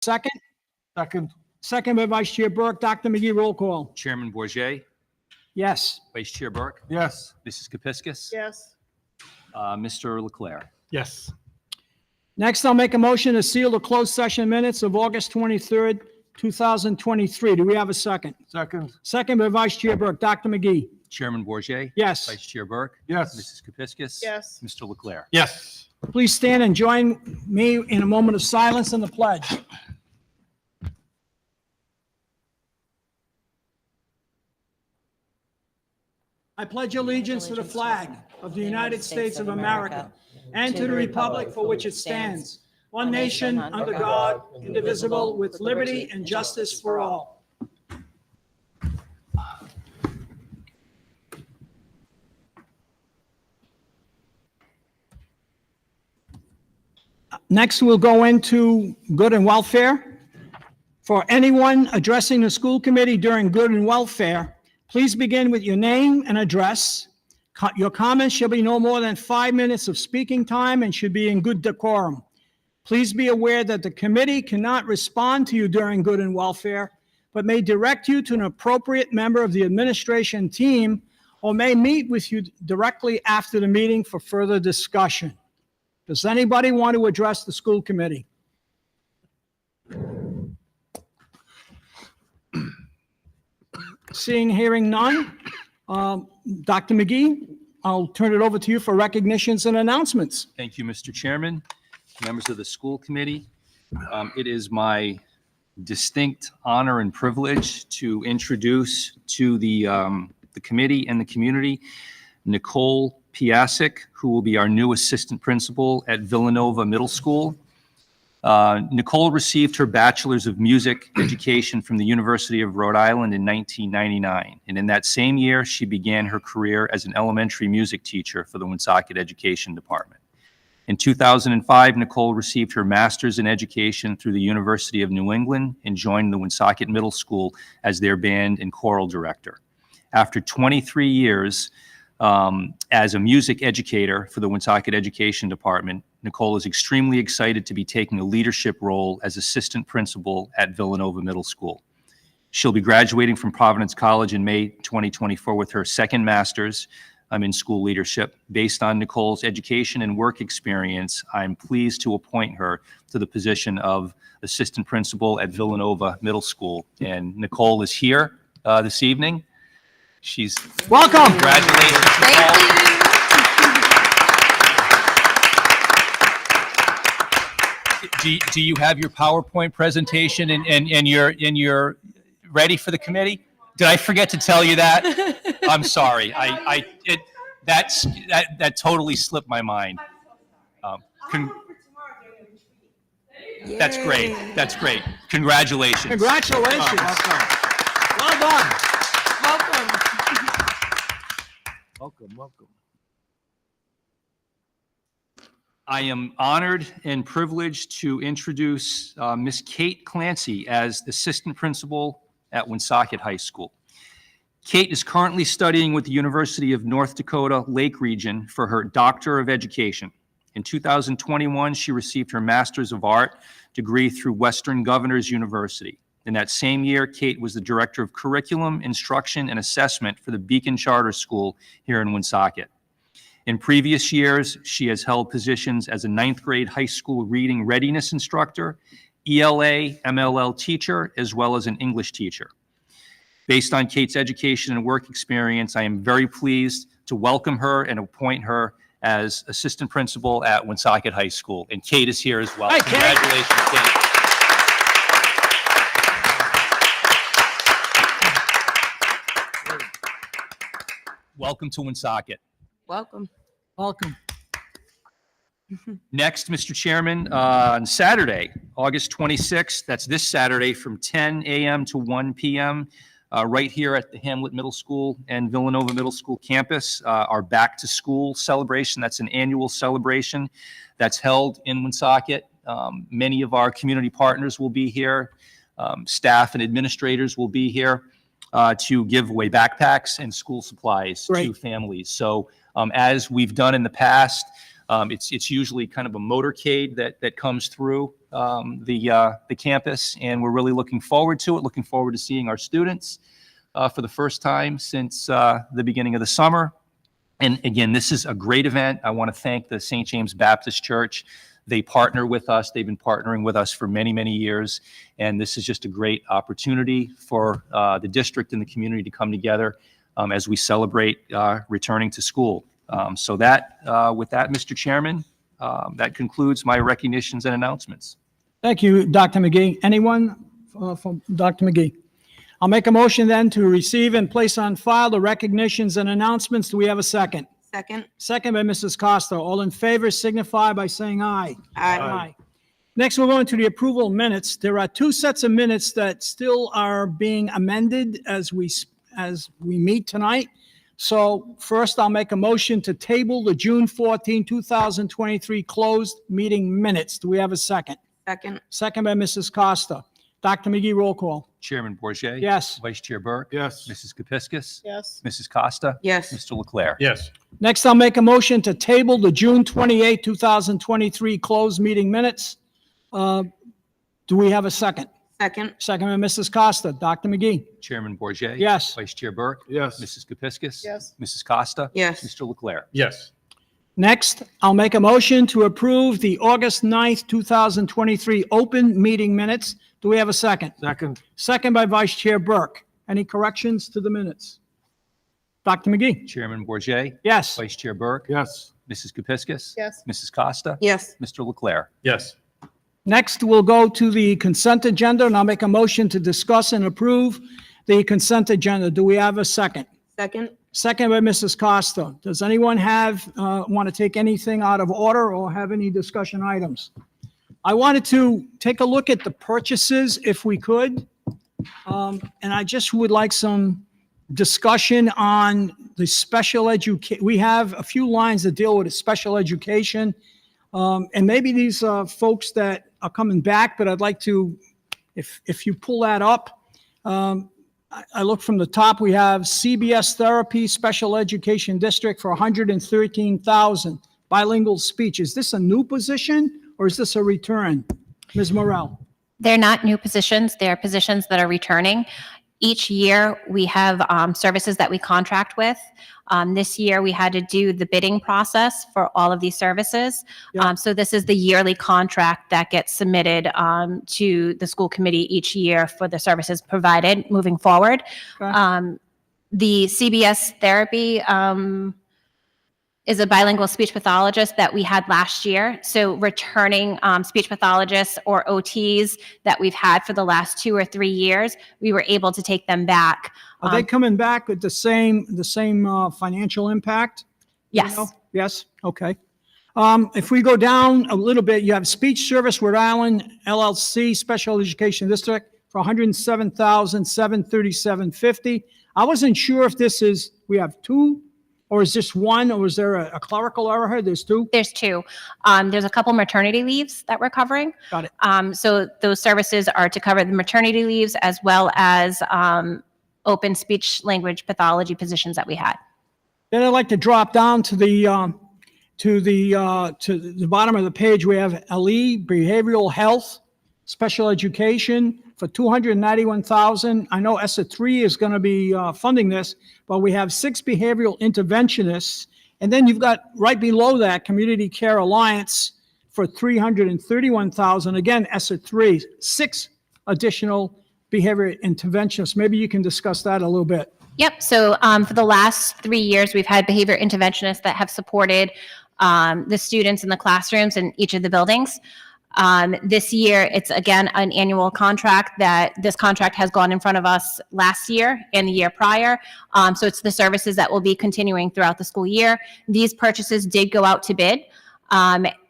Second? Second. Second by Vice Chair Burke. Dr. McGee, roll call. Chairman Bourget, Yes. Vice Chair Burke, Yes. Mrs. Kepiscus, Yes. Mr. Leclerc. Yes. Next, I'll make a motion to seal the closed session minutes of August 23rd, 2023. Do we have a second? Second. Second by Vice Chair Burke. Dr. McGee? Chairman Bourget, Yes. Vice Chair Burke, Yes. Mrs. Kepiscus, Yes. Mr. Leclerc. Yes. Please stand and join me in a moment of silence and the pledge. I pledge allegiance to the flag of the United States of America and to the republic for which it stands, one nation, under God, indivisible, with liberty and justice for all. Next, we'll go into good and welfare. For anyone addressing the school committee during good and welfare, please begin with your name and address. Your comments shall be no more than 5 minutes of speaking time and should be in good decorum. Please be aware that the committee cannot respond to you during good and welfare, but may direct you to an appropriate member of the administration team or may meet with you directly after the meeting for further discussion. Does anybody want to address the school committee? Seeing, hearing none, Dr. McGee, I'll turn it over to you for recognitions and announcements. Thank you, Mr. Chairman, members of the school committee. It is my distinct honor and privilege to introduce to the committee and the community Nicole Piasek, who will be our new assistant principal at Villanova Middle School. Nicole received her Bachelor's of Music Education from the University of Rhode Island in 1999. And in that same year, she began her career as an elementary music teacher for the Woonsocket Education Department. In 2005, Nicole received her Master's in Education through the University of New England and joined the Woonsocket Middle School as their band and choral director. After 23 years as a music educator for the Woonsocket Education Department, Nicole is extremely excited to be taking a leadership role as assistant principal at Villanova Middle School. She'll be graduating from Providence College in May 2024 with her second master's in school leadership. Based on Nicole's education and work experience, I'm pleased to appoint her to the position of assistant principal at Villanova Middle School. And Nicole is here this evening. She's Welcome. Congratulations. Thank you. Do you have your PowerPoint presentation and you're ready for the committee? Did I forget to tell you that? I'm sorry. That totally slipped my mind. That's great. That's great. Congratulations. Congratulations. Well done. Welcome, welcome. I am honored and privileged to introduce Miss Kate Clancy as assistant principal at Woonsocket High School. Kate is currently studying with the University of North Dakota Lake Region for her Doctor of Education. In 2021, she received her Master's of Art degree through Western Governors University. In that same year, Kate was the Director of Curriculum, Instruction, and Assessment for the Beacon Charter School here in Woonsocket. In previous years, she has held positions as a 9th grade high school reading readiness instructor, ELA, MLL teacher, as well as an English teacher. Based on Kate's education and work experience, I am very pleased to welcome her and appoint her as assistant principal at Woonsocket High School. And Kate is here as well. Hi, Kate. Congratulations, Kate. Welcome to Woonsocket. Welcome. Welcome. Next, Mr. Chairman, on Saturday, August 26th, that's this Saturday from 10 a.m. to 1 p.m., right here at the Hamlet Middle School and Villanova Middle School campus, our Back to School celebration. That's an annual celebration that's held in Woonsocket. Many of our community partners will be here. Staff and administrators will be here to give away backpacks and school supplies Great. to families. So as we've done in the past, It's usually kind of a motorcade that comes through the campus, and we're really looking forward to it, looking forward to seeing our students for the first time since the beginning of the summer. And again, this is a great event. I want to thank the St. James Baptist Church. They partner with us. They've been partnering with us for many, many years. And this is just a great opportunity for the district and the community to come together as we celebrate returning to school. So with that, Mr. Chairman, that concludes my recognitions and announcements. Thank you, Dr. McGee. Anyone from Dr. McGee? I'll make a motion then to receive and place on file the recognitions and announcements. Do we have a second? Second. Second by Mrs. Costa. All in favor signify by saying aye. Aye. Next, we're going to the approval of minutes. There are two sets of minutes that still are being amended as we meet tonight. So first, I'll make a motion to table the June 14, 2023 closed meeting minutes. Do we have a second? Second. Second by Mrs. Costa. Dr. McGee, roll call. Chairman Bourget, Yes. Vice Chair Burke. Yes. Mrs. Kepiscus. Yes. Mrs. Costa. Yes. Mr. Leclerc. Yes. Next, I'll make a motion to table the June 28, 2023 closed meeting minutes. Do we have a second? Second. Second by Mrs. Costa. Dr. McGee? Chairman Bourget, Yes. Vice Chair Burke. Yes. Mrs. Kepiscus. Yes. Mrs. Costa. Yes. Mr. Leclerc. Yes. Next, I'll make a motion to approve the August 9th, 2023 open meeting minutes. Do we have a second? Second. Second by Vice Chair Burke. Any corrections to the minutes? Dr. McGee? Chairman Bourget, Yes. Vice Chair Burke. Yes. Mrs. Kepiscus. Yes. Mrs. Costa. Yes. Mr. Leclerc. Yes. Next, we'll go to the consent agenda, and I'll make a motion to discuss and approve the consent agenda. Do we have a second? Second. Second by Mrs. Costa. Does anyone want to take anything out of order or have any discussion items? I wanted to take a look at the purchases if we could. And I just would like some discussion on the special education. We have a few lines that deal with special education. And maybe these folks that are coming back, but I'd like to, if you pull that up, I look from the top, we have CBS Therapy Special Education District for $113,000, bilingual speech. Is this a new position or is this a return? Ms. Morel? They're not new positions. They're positions that are returning. Each year, we have services that we contract with. This year, we had to do the bidding process for all of these services. Yeah. So this is the yearly contract that gets submitted to the school committee each year for the services provided moving forward. Okay. The CBS therapy is a bilingual speech pathologist that we had last year. So returning speech pathologists or OTs that we've had for the last 2 or 3 years, we were able to take them back. Are they coming back with the same financial impact? You Yes. know? Yes, okay. If we go down a little bit, you have Speech Service Rhode Island LLC Special Education District for $107,737.50. I wasn't sure if we have two, or is this one, or is there a clerical error here? There's two? There's two. There's a couple maternity leaves that we're covering. Got it. So those services are to cover the maternity leaves as well as open speech language pathology positions that we had. Then I'd like to drop down to the bottom of the page. We have LE Behavioral Health Special Education for $291,000. I know ESSA 3 is going to be funding this, but we have 6 behavioral interventionists. And then you've got right below that Community Care Alliance for $331,000. Again, ESSA 3, 6 additional behavior interventionists. Maybe you can discuss that a little bit. Yep. So for the last 3 years, we've had behavior interventionists that have supported the students in the classrooms in each of the buildings. This year, it's again an annual contract this contract has gone in front of us last year and the year prior. So it's the services that will be continuing throughout the school year. These purchases did go out to bid.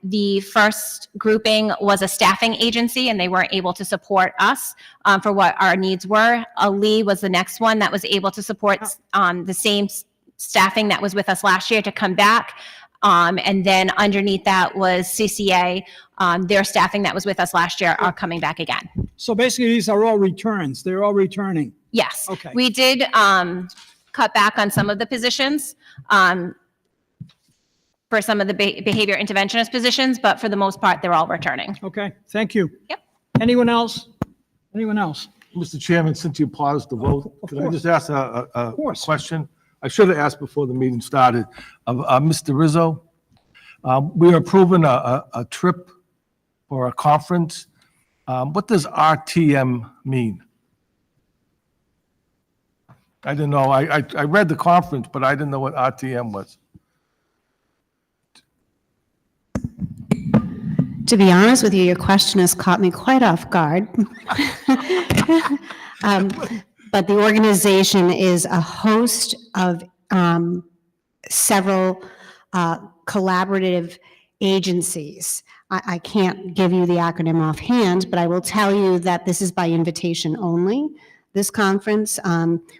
The first grouping was a staffing agency and they weren't able to support us for what our needs were. Ali was the next one that was able to support the same staffing that was with us last year to come back. And then underneath that was CCA. Their staffing that was with us last year are coming back again. So basically, these are all returns. They're all returning. Yes. Okay. We did cut back on some of the positions. for some of the behavior interventionist positions, but for the most part, they're all returning. Okay, thank you. Yep. Anyone else? Anyone else? Mr. Chairman, since you paused the vote, Of could I course. just ask a course. question? I should have asked before the meeting started. Mr. Rizzo, we are approving a trip for a conference. What does RTM mean? I didn't know. I read the conference, but I didn't know what RTM was. To be honest with you, your question has caught me quite off guard. But the organization is a host of several collaborative agencies. I can't give you the acronym offhand, but I will tell you that this is by invitation only. This conference,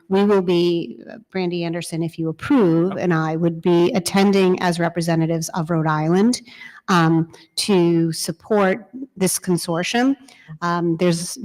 we will be, Brandy Anderson, if you approve, and I would be attending as representatives of Rhode Island to support this consortium. There's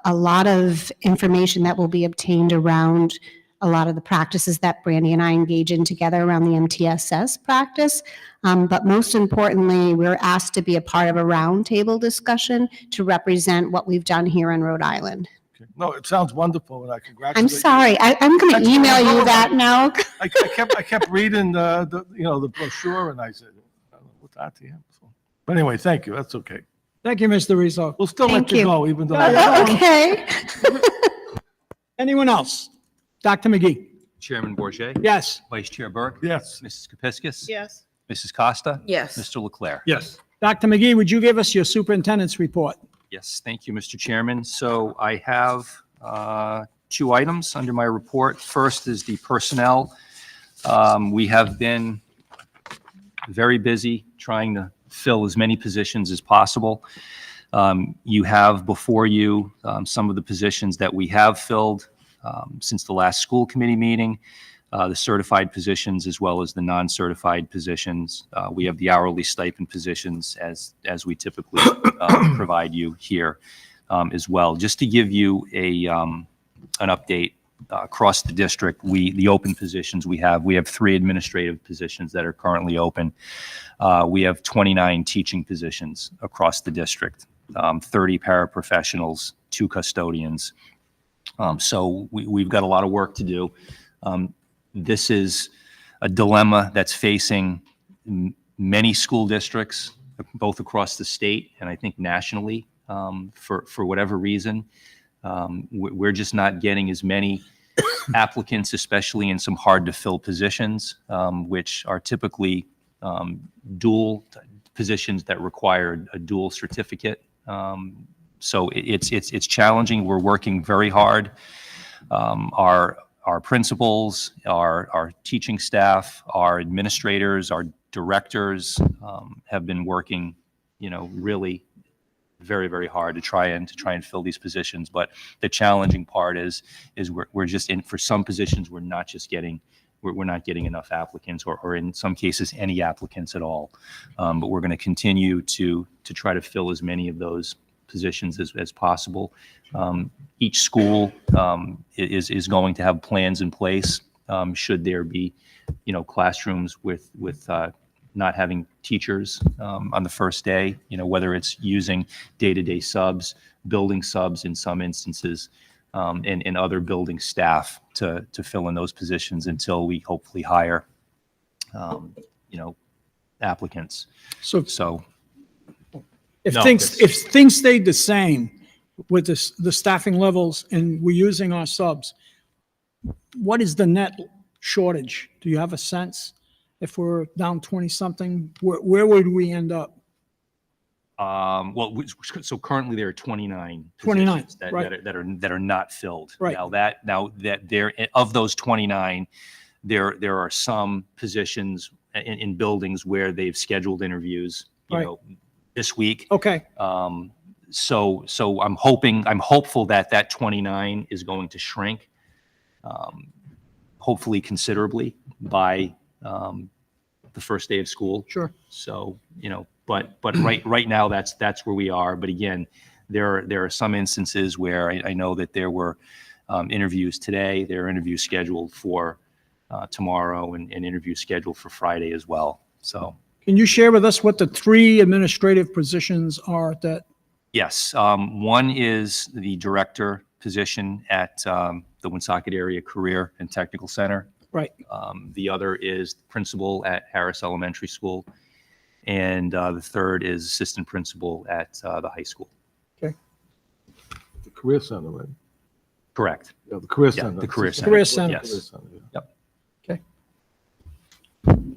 a lot of information that will be obtained around a lot of the practices that Brandy and I engage in together around the MTSS practice. But most importantly, we're asked to be a part of a roundtable discussion to represent what we've done here in Rhode Island. Okay. No, it sounds wonderful, and I congratulate I'm you. sorry, I'm going to That's email fine. you that now. I kept reading the brochure, and I said, what's RTM? So, but anyway, thank you. That's okay. Thank you, Mr. Rizzo. We'll still Thank let you you. go, even though. Okay. Anyone else? Dr. McGee? Chairman Bourget, Yes. Vice Chair Burke, Yes. Mrs. Kepiscus. Yes. Mrs. Costa. Yes. Mr. Leclerc. Yes. Dr. McGee, would you give us your superintendent's report? Yes, thank you, Mr. Chairman. So I have 2 items under my report. First is the personnel. We have been very busy trying to fill as many positions as possible. You have before you some of the positions that we have filled since the last school committee meeting, the certified positions as well as the non-certified positions. We have the hourly stipend positions as we typically provide you here as well. Just to give you an update across the district, the open positions we have 3 administrative positions that are currently open. We have 29 teaching positions across the district, 30 paraprofessionals, 2 custodians. So we've got a lot of work to do. This is a dilemma that's facing many school districts, both across the state and I think nationally, for whatever reason. We're just not getting as many applicants, especially in some hard-to-fill positions, which are typically dual positions that require a dual certificate. So it's challenging. We're working very hard. Our principals, our teaching staff, our administrators, our directors have been working, really very, very hard to try and fill these positions. But the challenging part is we're just in, for some positions, we're not getting enough applicants, or in some cases, any applicants at all. But we're going to continue to try to fill as many of those positions as possible. Each school is going to have plans in place should there be, classrooms with not having teachers on the first day, whether it's using day-to-day subs, building subs in some instances, and other building staff to fill in those positions until we hopefully hire, applicants. So If No, things stayed the same with the staffing levels and we're using our subs, what is the net shortage? Do you have a sense? If we're down 20-something, where would we end up? So currently there are 29 29, positions right. that are not filled. Right. Now that there, of those 29, there are some positions in buildings where they've scheduled interviews, Right. this week. Okay, So I'm hopeful that 29 is going to shrink, hopefully considerably by the first day of school. sure. So, but right now that's where we are. But again, there are some instances where I know that there were interviews today. There are interviews scheduled for tomorrow and interviews scheduled for Friday as well. So Can you share with us what the 3 administrative positions are that, Yes, one is the director position at the Woonsocket Area Career and Technical Center. right? The other is principal at Harris Elementary School. And the third is assistant principal at the high school. The Career Center, right? Correct. Yeah, the Career Yeah, Center. the Career Center. Career Center. Yes. Career Center, yeah. Yep. Okay.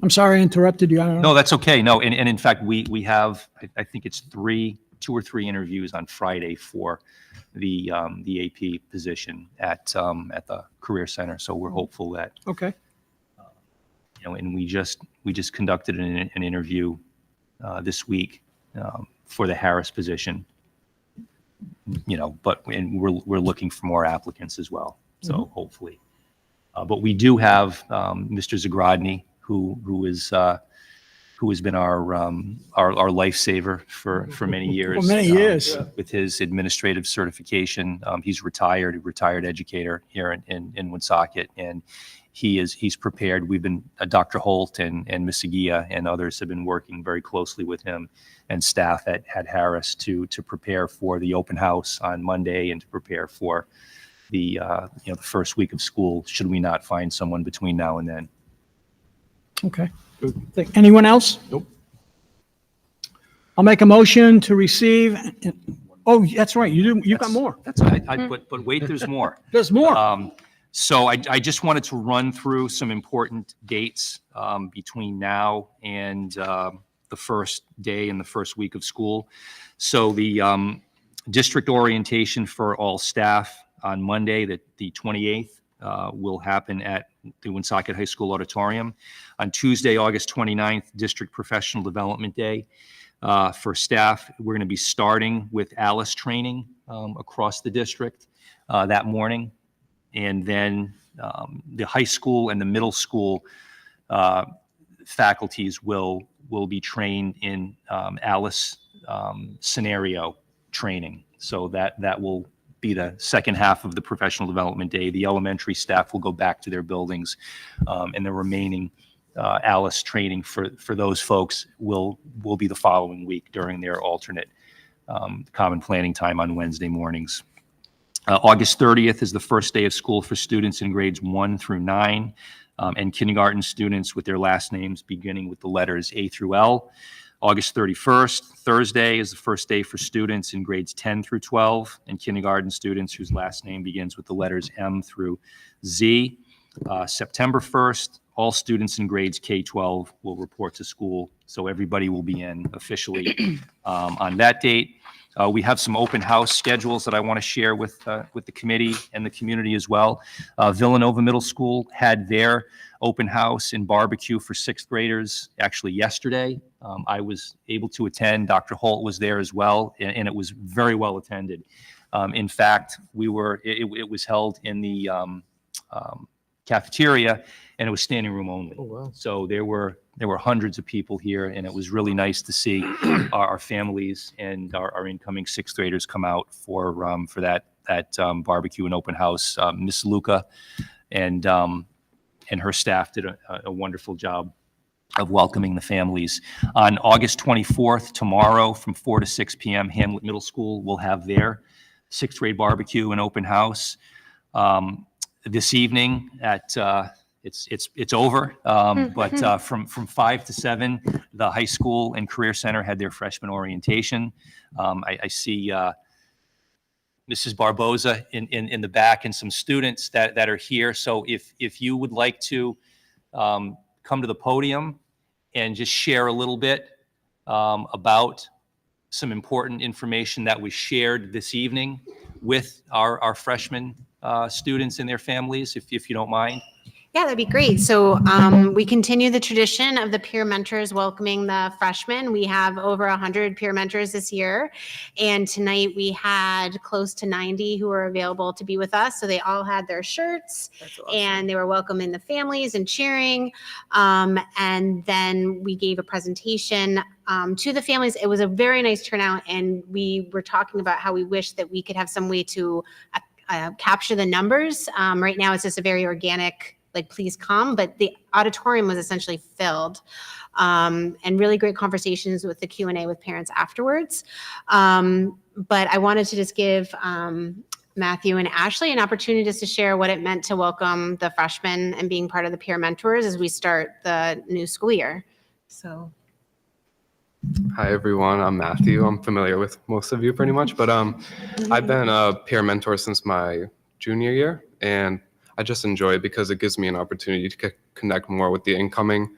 I'm sorry I interrupted you. I don't know. No, that's okay. No, and in fact, we have, I think it's 2 or 3 interviews on Friday for the AP position at the Career Center. So we're hopeful that, Okay. and we just conducted an interview this week for the Harris position. And we're looking for more applicants as well. So hopefully, but we do have Mr. Zagrodny, who has been our lifesaver for many years. For many years. With his administrative certification. He's retired educator here in Woonsocket, and he's prepared. We've been, Dr. Holt and Ms. Aguia and others have been working very closely with him and staff at Harris to prepare for the open house on Monday and to prepare for the first week of school, should we not find someone between now and then. Okay. Anyone else? Nope. I'll make a motion to receive. Oh, that's right. You got more. But wait, there's more. There's more. So I just wanted to run through some important dates between now and the first day and the first week of school. So the district orientation for all staff on Monday, the 28th, will happen at the Woonsocket High School Auditorium. On Tuesday, August 29th, District Professional Development Day. For staff, we're going to be starting with ALICE training across the district that morning. And then the high school and the middle school faculties will be trained in ALICE scenario training. So that will be the second half of the professional development day. The elementary staff will go back to their buildings, and the remaining ALICE training for those folks will be the following week during their alternate common planning time on Wednesday mornings. August 30th is the first day of school for students in grades 1 through 9 and kindergarten students with their last names beginning with the letters A through L. August 31st, Thursday, is the first day for students in grades 10 through 12 and kindergarten students whose last name begins with the letters M through Z. September 1st, all students in grades K-12 will report to school, so everybody will be in officially on that date. We have some open house schedules that I want to share with the committee and the community as well. Villanova Middle School had their open house and barbecue for 6th graders actually yesterday. I was able to attend. Dr. Holt was there as well, and it was very well attended. In fact, it was held in the cafeteria, and it was standing room only. Oh, wow. So there were hundreds of people here, and it was really nice to see our families and our incoming 6th graders come out for that barbecue and open house. Miss Luca and her staff did a wonderful job of welcoming the families. On August 24th, tomorrow, from 4 to 6 p.m., Hamlet Middle School will have their 6th grade barbecue and open house. This evening at it's over, but from 5 to 7, the high school and career center had their freshman orientation. I see Mrs. Barboza in the back and some students that are here. So if you would like to come to the podium and just share a little bit about some important information that was shared this evening with our freshmen students and their families, if you don't mind. Yeah, that'd be great. So we continue the tradition of the peer mentors welcoming the freshmen. We have over 100 peer mentors this year. And tonight we had close to 90 who were available to be with us. So they all had their shirts and they were welcoming the families and cheering. And then we gave a presentation to the families. It was a very nice turnout. And we were talking about how we wish that we could have some way to capture the numbers. Right now it's just a very organic like, please come. But the auditorium was essentially filled, and really great conversations with the Q&A with parents afterwards. But I wanted to just give Matthew and Ashley an opportunity just to share what it meant to welcome the freshmen and being part of the peer mentors as we start the new school year. So. Hi everyone, I'm Matthew. I'm familiar with most of you pretty much, but I've been a peer mentor since my junior year, and I just enjoy it because it gives me an opportunity to connect more with the incoming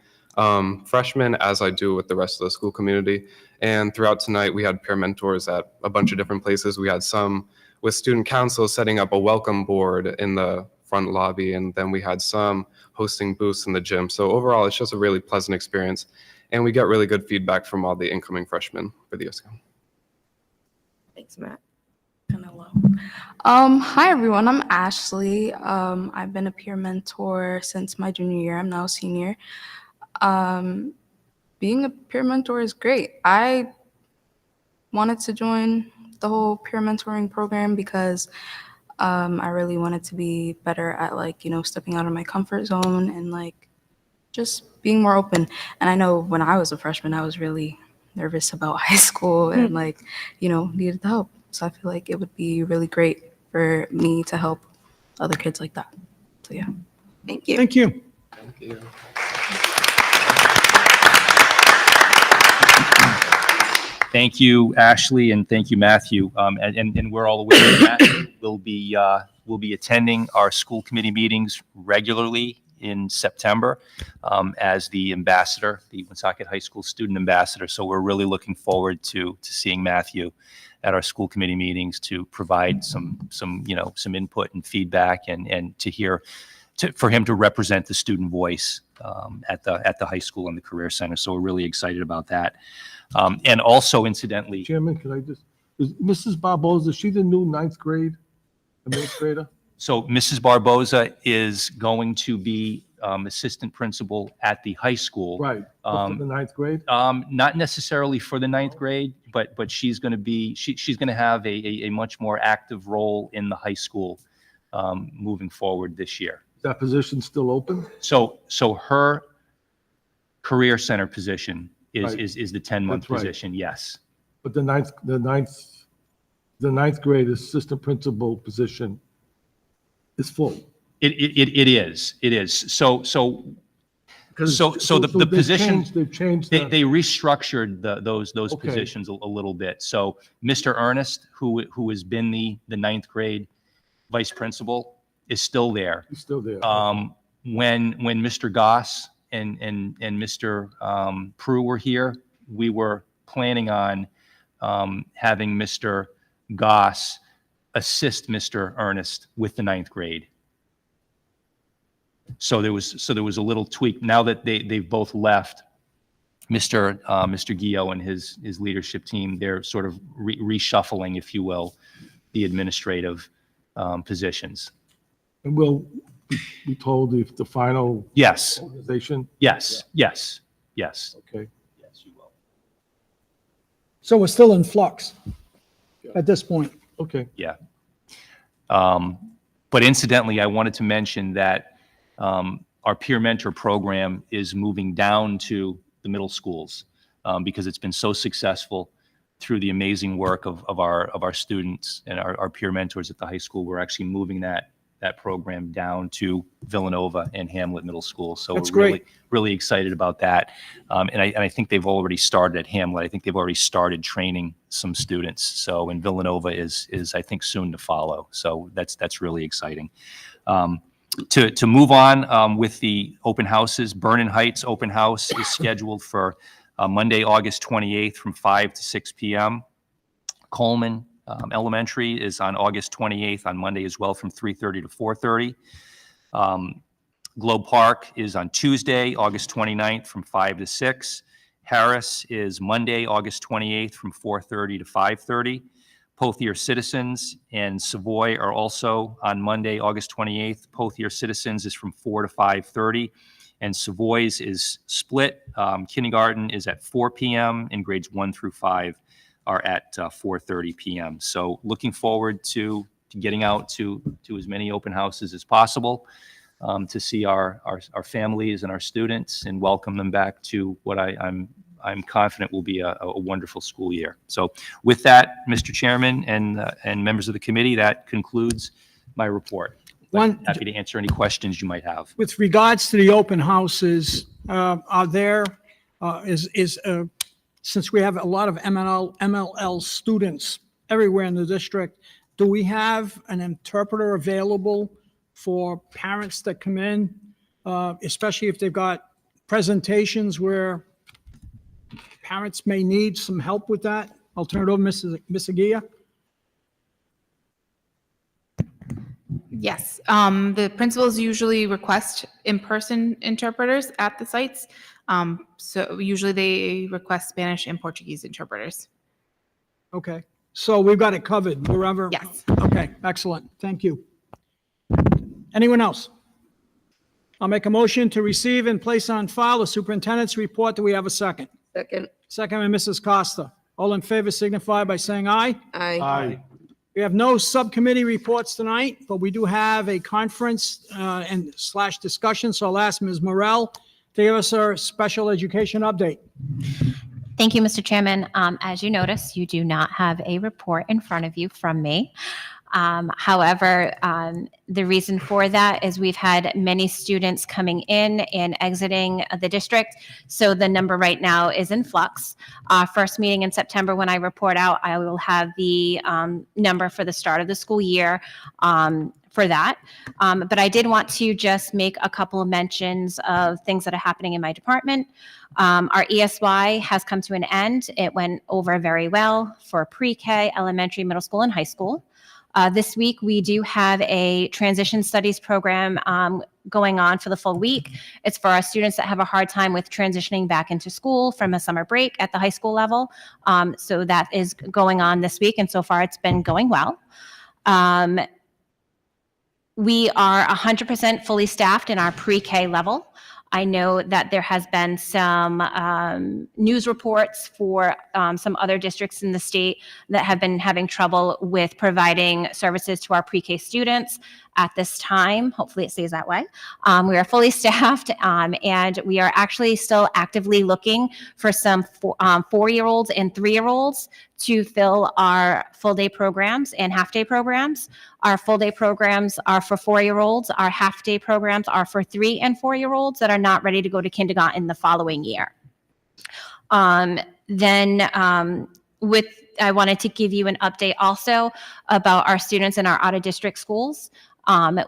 freshmen as I do with the rest of the school community. And throughout tonight, we had peer mentors at a bunch of different places. We had some with student council setting up a welcome board in the front lobby, and then we had some hosting booths in the gym. So overall, it's just a really pleasant experience. And we get really good feedback from all the incoming freshmen for the years to come. Thanks, Matt. Kind of low. Hi, everyone. I'm Ashley. I've been a peer mentor since my junior year. I'm now a senior. Being a peer mentor is great. I wanted to join the whole peer mentoring program because I really wanted to be better at, like, stepping out of my comfort zone and, like, just being more open. And I know when I was a freshman, I was really nervous about high school and, like, needed the help. So I feel like it would be really great for me to help other kids like that. So yeah, thank you. Thank you. Thank you. Thank you, Ashley, and thank you, Matthew. And we're all aware that we'll be attending our school committee meetings regularly in September as the ambassador, the Woonsocket High School student ambassador. So we're really looking forward to seeing Matthew at our school committee meetings to provide some input and feedback and for him to represent the student voice at the high school and the Career Center. So we're really excited about that. And also, incidentally, Chairman, is Mrs. Barboza, is she the new 9th grade administrator? so Mrs. Barboza is going to be assistant principal at the high school. Right, up to the 9th grade? Not necessarily for the 9th grade, but she's going to be, she's going to have a much more active role in the high school moving forward this year. Is that position still open? So her Career Center position Right. is the 10-month That's right. position, yes. But the ninth grade assistant principal position is full. It is. So the they've position, changed- They've changed. they restructured those Okay. positions a little bit. So Mr. Ernest, who has been the 9th grade vice principal, is still there. He's still there. When Mr. Goss and Mr. Prue were here, we were planning on having Mr. Goss assist Mr. Ernest with the 9th grade. So there was a little tweak. Now that they've both left, Mr. Guillot and his leadership team, they're sort of reshuffling, if you will, the administrative positions. And we'll be told if the final Yes, organization, yes. okay? Yes, you will. So we're still in flux at this point. Okay. Yeah. But incidentally, I wanted to mention that our peer mentor program is moving down to the middle schools because it's been so successful through the amazing work of our students and our peer mentors at the high school. We're actually moving that program down to Villanova and Hamlet Middle School. So That's we're great. really excited about that. And I think they've already started at Hamlet. I think they've already started training some students. So, and Villanova is I think soon to follow. So that's really exciting. To move on with the open houses, Vernon Heights open house is scheduled for Monday, August 28th from 5 to 6 p.m. Coleman Elementary is on August 28th on Monday as well from 3:30 to 4:30. Globe Park is on Tuesday, August 29th from 5 to 6. Harris is Monday, August 28th from 4:30 to 5:30. Pothier Citizens and Savoy are also on Monday, August 28th. Pothier Citizens is from 4 to 5:30. And Savoy's is split. Kindergarten is at 4 p.m. and grades 1 through 5 are at 4:30 p.m. So looking forward to getting out to as many open houses as possible. to see our families and our students and welcome them back to what I'm confident will be a wonderful school year. So with that, Mr. Chairman and members of the committee, that concludes my report. Happy to answer any questions you might have. With regards to the open houses, since we have a lot of MLL students everywhere in the district, do we have an interpreter available for parents that come in, especially if they've got presentations where parents may need some help with that? I'll turn it over to Ms. Aguirre. Yes, the principals usually request in-person interpreters at the sites. So usually they request Spanish and Portuguese interpreters. Okay, so we've got it covered wherever? Yes. Okay, excellent. Thank you. Anyone else? I'll make a motion to receive and place on file the superintendent's report. Do we have a second? Second. Second by Mrs. Costa. All in favor signify by saying aye. Aye. We have no subcommittee reports tonight, but we do have a conference and / discussion. So I'll ask Ms. Morel to give us our special education update. Thank you, Mr. Chairman. As you notice, you do not have a report in front of you from me. However, the reason for that is we've had many students coming in and exiting the district. So the number right now is in flux. First meeting in September, when I report out, I will have the number for the start of the school year for that. But I did want to just make a couple of mentions of things that are happening in my department. Our ESY has come to an end. It went over very well for pre-K, elementary, middle school, and high school. This week, we do have a transition studies program going on for the full week. It's for our students that have a hard time with transitioning back into school from a summer break at the high school level. So that is going on this week, and so far it's been going well. We are 100% fully staffed in our pre-K level. I know that there has been some news reports for some other districts in the state that have been having trouble with providing services to our pre-K students at this time. Hopefully it stays that way. We are fully staffed and we are actually still actively looking for some 4-year-olds and 3-year-olds to fill our full-day programs and half-day programs. Our full-day programs are for 4-year-olds. Our half-day programs are for 3- and 4-year-olds that are not ready to go to kindergarten the following year. I wanted to give you an update also about our students in our out-of-district schools.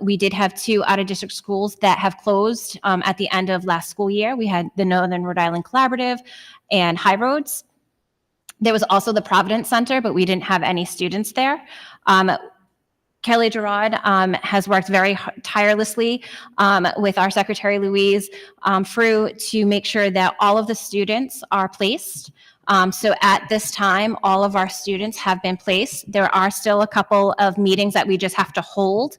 We did have 2 out-of-district schools that have closed at the end of last school year. We had the Northern Rhode Island Collaborative and High Roads. There was also the Providence Center, but we didn't have any students there. Kelly Gerard has worked very tirelessly with our Secretary Louise Frew to make sure that all of the students are placed. So at this time, all of our students have been placed. There are still a couple of meetings that we just have to hold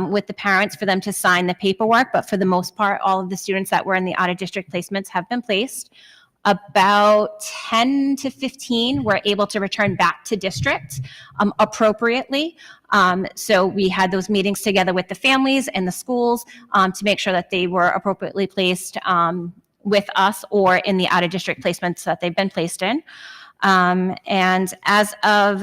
with the parents for them to sign the paperwork, but for the most part, all of the students that were in the out-of-district placements have been placed. About 10 to 15 were able to return back to district appropriately. So we had those meetings together with the families and the schools to make sure that they were appropriately placed with us or in the out-of-district placements that they've been placed in. And as of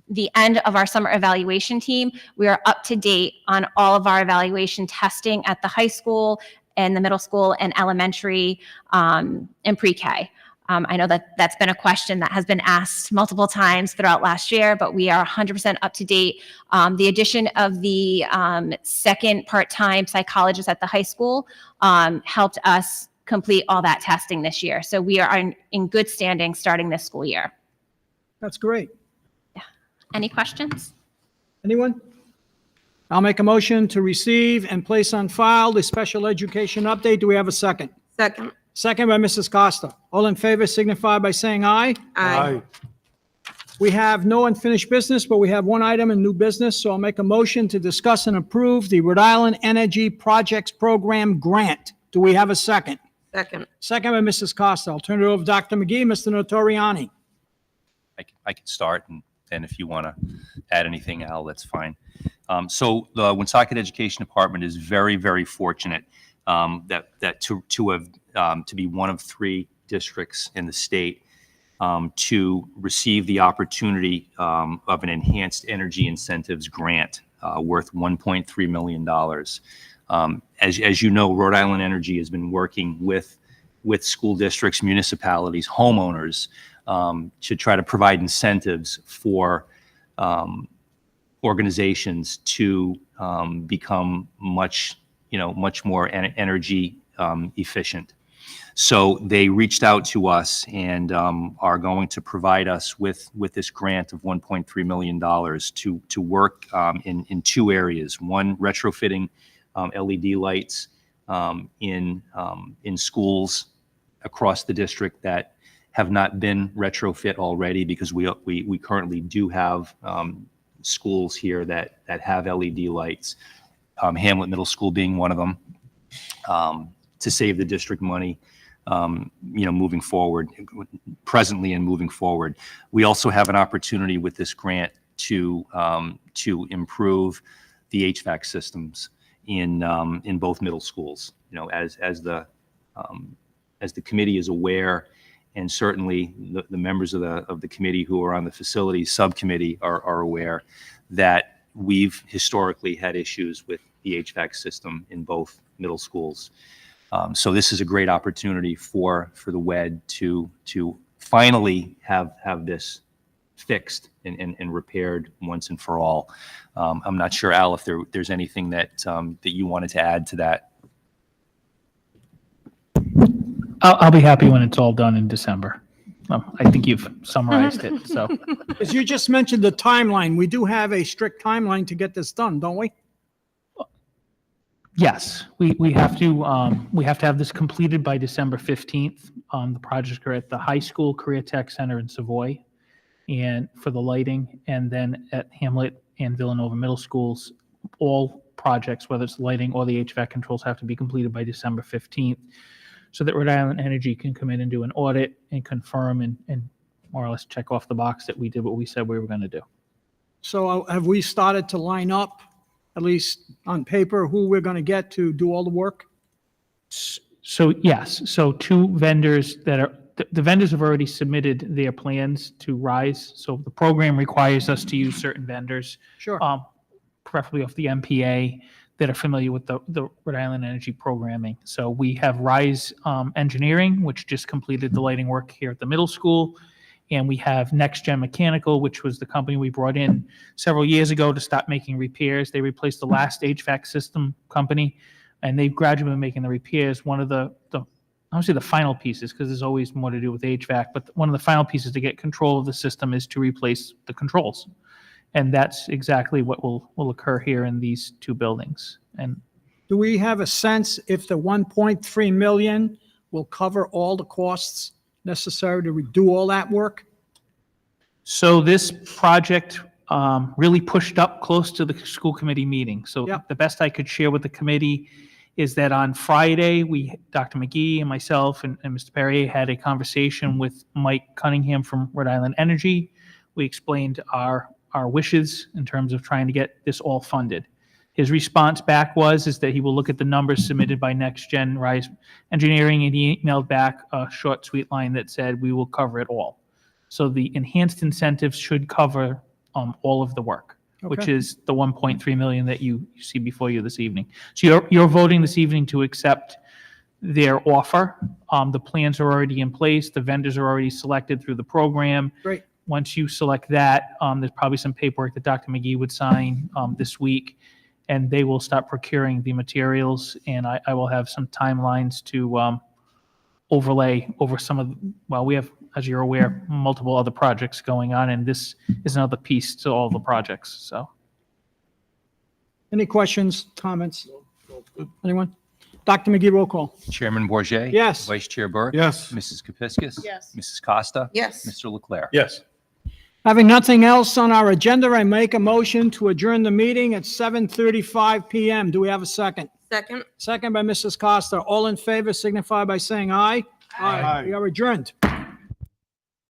the end of our summer evaluation team, we are up to date on all of our evaluation testing at the high school and the middle school and elementary and pre-K. I know that that's been a question that has been asked multiple times throughout last year, but we are 100% up to date. The addition of the second part-time psychologist at the high school helped us complete all that testing this year. So we are in good standing starting this school year. That's great. Yeah. Any questions? Anyone? I'll make a motion to receive and place on file the special education update. Do we have a second? Second. Second by Mrs. Costa. All in favor signify by saying aye. Aye. We have no unfinished business, but we have one item in new business, so I'll make a motion to discuss and approve the Rhode Island Energy Projects Program grant. Do we have a second? Second. Second by Mrs. Costa. I'll turn it over to Dr. McGee. Mr. Notoriani. I can start, and then if you want to add anything, Al, that's fine. So the Woonsocket Education Department is very, very fortunate to be one of 3 districts in the state to receive the opportunity of an enhanced energy incentives grant worth $1.3 million. As you know, Rhode Island Energy has been working with school districts, municipalities, homeowners to try to provide incentives for organizations to become much more energy efficient. So they reached out to us and are going to provide us with this grant of $1.3 million to work in 2 areas. One, retrofitting LED lights in schools across the district that have not been retrofit already, because we currently do have schools here that have LED lights, Hamlet Middle School being one of them, to save the district money, moving forward, presently and moving forward. We also have an opportunity with this grant to improve the HVAC systems in both middle schools. As the committee is aware, and certainly the members of the committee who are on the facilities subcommittee are aware, that we've historically had issues with the HVAC system in both middle schools. So this is a great opportunity for the WED to finally have this fixed and repaired once and for all. I'm not sure, Al, if there's anything that you wanted to add to that. I'll be happy when it's all done in December. I think you've summarized it, so. As you just mentioned the timeline, we do have a strict timeline to get this done, don't we? Yes, we have to have this completed by December 15th. The projects are at the high school, Career Tech Center in Savoy, and for the lighting, and then at Hamlet and Villanova Middle Schools, all projects, whether it's lighting or the HVAC controls, have to be completed by December 15th, so that Rhode Island Energy can come in and do an audit and confirm and more or less check off the box that we did what we said we were going to do. So have we started to line up, at least on paper, who we're going to get to do all the work? So yes, so 2 vendors the vendors have already submitted their plans to RISE. So the program requires us to use certain vendors, Sure. preferably off the MPA, that are familiar with the Rhode Island Energy programming. So we have RISE Engineering, which just completed the lighting work here at the middle school. And we have Next Gen Mechanical, which was the company we brought in several years ago to stop making repairs. They replaced the last HVAC system company, and they've gradually been making the repairs. One of the I don't say the final pieces, because there's always more to do with HVAC, but one of the final pieces to get control of the system is to replace the controls. And that's exactly what will occur here in these 2 buildings. And Do we have a sense if the 1.3 million will cover all the costs necessary to do all that work? so this project really pushed up close to the school committee meeting. So Yep. the best I could share with the committee is that on Friday, Dr. McGee and myself and Mr. Perrier had a conversation with Mike Cunningham from Rhode Island Energy. We explained our wishes in terms of trying to get this all funded. His response back is that he will look at the numbers submitted by Next Gen RISE Engineering, and he emailed back a short, sweet line that said, we will cover it all. So the enhanced incentives should cover all of the work, which Okay. is the 1.3 million that you see before you this evening. So you're voting this evening to accept their offer. The plans are already in place. The vendors are already selected through the program. Great. Once you select that, there's probably some paperwork that Dr. McGee would sign this week, and they will start procuring the materials, and I will have some timelines to overlay over some of, we have, as you're aware, multiple other projects going on, and this is another piece to all the projects, so. Any questions, comments? Anyone? Dr. McGee, roll call. Chairman Bourget, Yes. Vice Chair Burke. Yes. Mrs. Kepiscus. Yes. Mrs. Costa. Yes. Mr. Leclerc. Yes. Having nothing else on our agenda, I make a motion to adjourn the meeting at 7:35 PM. Do we have a second? Second. Second by Mrs. Costa. All in favor signify by saying aye. Aye. We are adjourned.